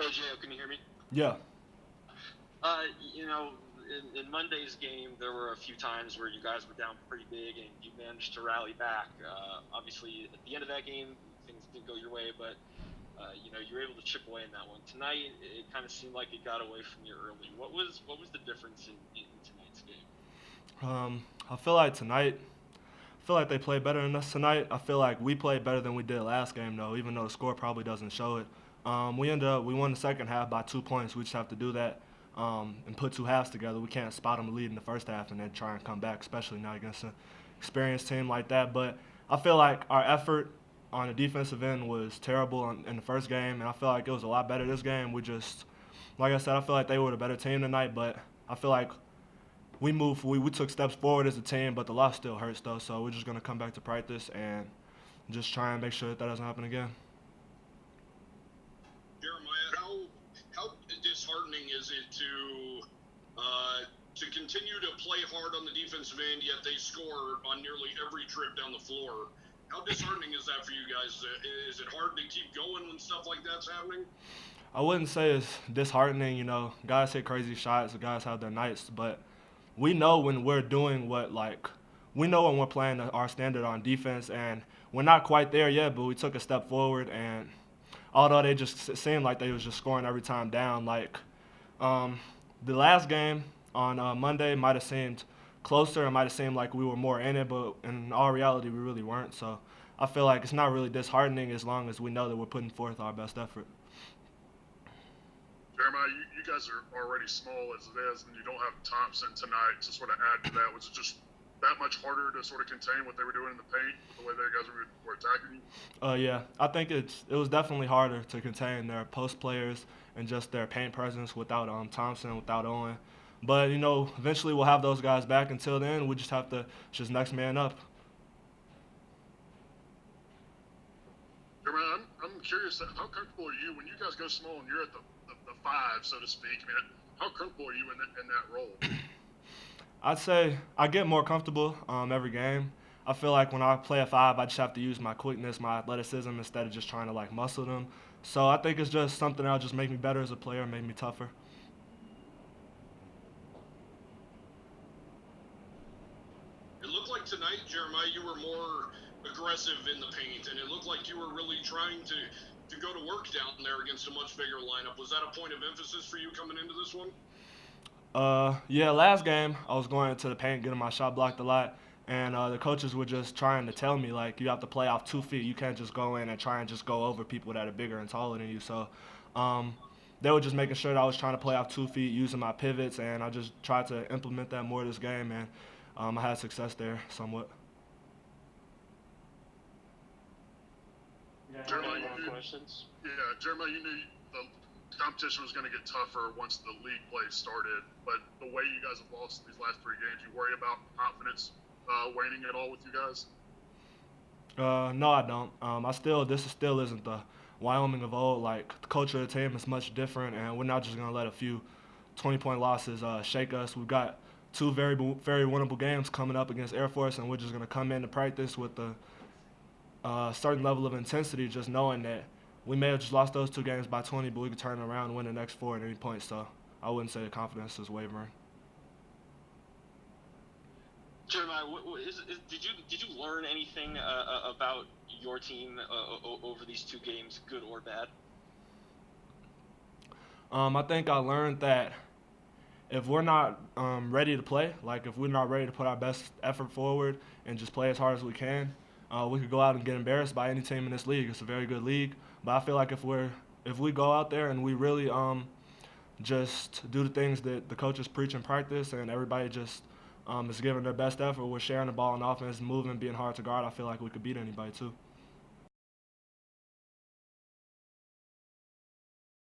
Hey, Jay, can you hear me? Yeah. You know, in Monday's game, there were a few times where you guys were down pretty big and you managed to rally back. Obviously, at the end of that game, things didn't go your way, but you were able to chip away in that one. Tonight, it kind of seemed like it got away from you early. What was the difference in tonight's game? I feel like tonight, I feel like they played better than us tonight. I feel like we played better than we did last game, though, even though the score probably doesn't show it. We won the second half by 2 points. We just have to do that and put two halves together. We can't spot them lead in the first half and then try and come back, especially not against an experienced team like that. But I feel like our effort on the defensive end was terrible in the first game, and I feel like it was a lot better this game. We just, like I said, I feel like they were the better team tonight, but I feel like we took steps forward as a team, but the loss still hurts though. So we're just gonna come back to practice and just try and make sure that doesn't happen again. Jeremiah, how disheartening is it to continue to play hard on the defensive end, yet they score on nearly every trip down the floor? How disheartening is that for you guys? Is it hard to keep going when stuff like that's happening? I wouldn't say it's disheartening. Guys hit crazy shots, guys have their nights, but we know when we're doing we know when we're playing our standard on defense, and we're not quite there yet, but we took a step forward, and although they just seemed like they was just scoring every time down, um, the last game on Monday might have seemed closer. It might have seemed like we were more in it, but in all reality, we really weren't. So I feel like it's not really disheartening as long as we know that we're putting forth our best effort. Jeremiah, you guys are already small as it is, and you don't have Thompson tonight to sort of add to that. Was it just that much harder to sort of contain what they were doing in the paint with the way their guys were attacking you? Yeah, I think it was definitely harder to contain their post players and just their paint presence without Thompson, without Owen. But eventually we'll have those guys back. Until then, we just have to just next man up. Jeremiah, I'm curious, how comfortable are you when you guys go small and you're at the five, so to speak? I mean, how comfortable are you in that role? I'd say I get more comfortable every game. I feel like when I play a five, I just have to use my quickness, my athleticism, instead of just trying to muscle them. So I think it's just something that'll just make me better as a player, make me tougher. It looked like tonight, Jeremiah, you were more aggressive in the paint, and it looked like you were really trying to go to work down there against a much bigger lineup. Was that a point of emphasis for you coming into this one? Yeah, last game I was going into the paint, getting my shot blocked a lot, and the coaches were just trying to tell me you have to play off 2 feet. You can't just go in and try and just go over people that are bigger and taller than you. So they were just making sure that I was trying to play off 2 feet, using my pivots, and I just tried to implement that more this game, and I had success there somewhat. Yeah, Jeremiah, any more questions? Jeremiah, you knew the competition was going to get tougher once the league play started, but the way you guys have lost these last three games, you worry about confidence waning at all with you guys? No, I don't. This still isn't the Wyoming of old. The culture of the team is much different, and we're not just gonna let a few 20-point losses shake us. We've got two very winnable games coming up against Air Force, and we're just gonna come into practice with a certain level of intensity, just knowing that we may have just lost those two games by 20, but we could turn it around and win the next four at any point. So I wouldn't say the confidence is wavering. Jeremiah, did you learn anything about your team over these two games, good or bad? I think I learned that if we're not ready to play, if we're not ready to put our best effort forward and just play as hard as we can, we could go out and get embarrassed by any team in this league. It's a very good league, but I feel like if we go out there and we really just do the things that the coaches preach in practice, and everybody just is giving their best effort, we're sharing the ball on offense, moving, being hard to guard, I feel like we could beat anybody too.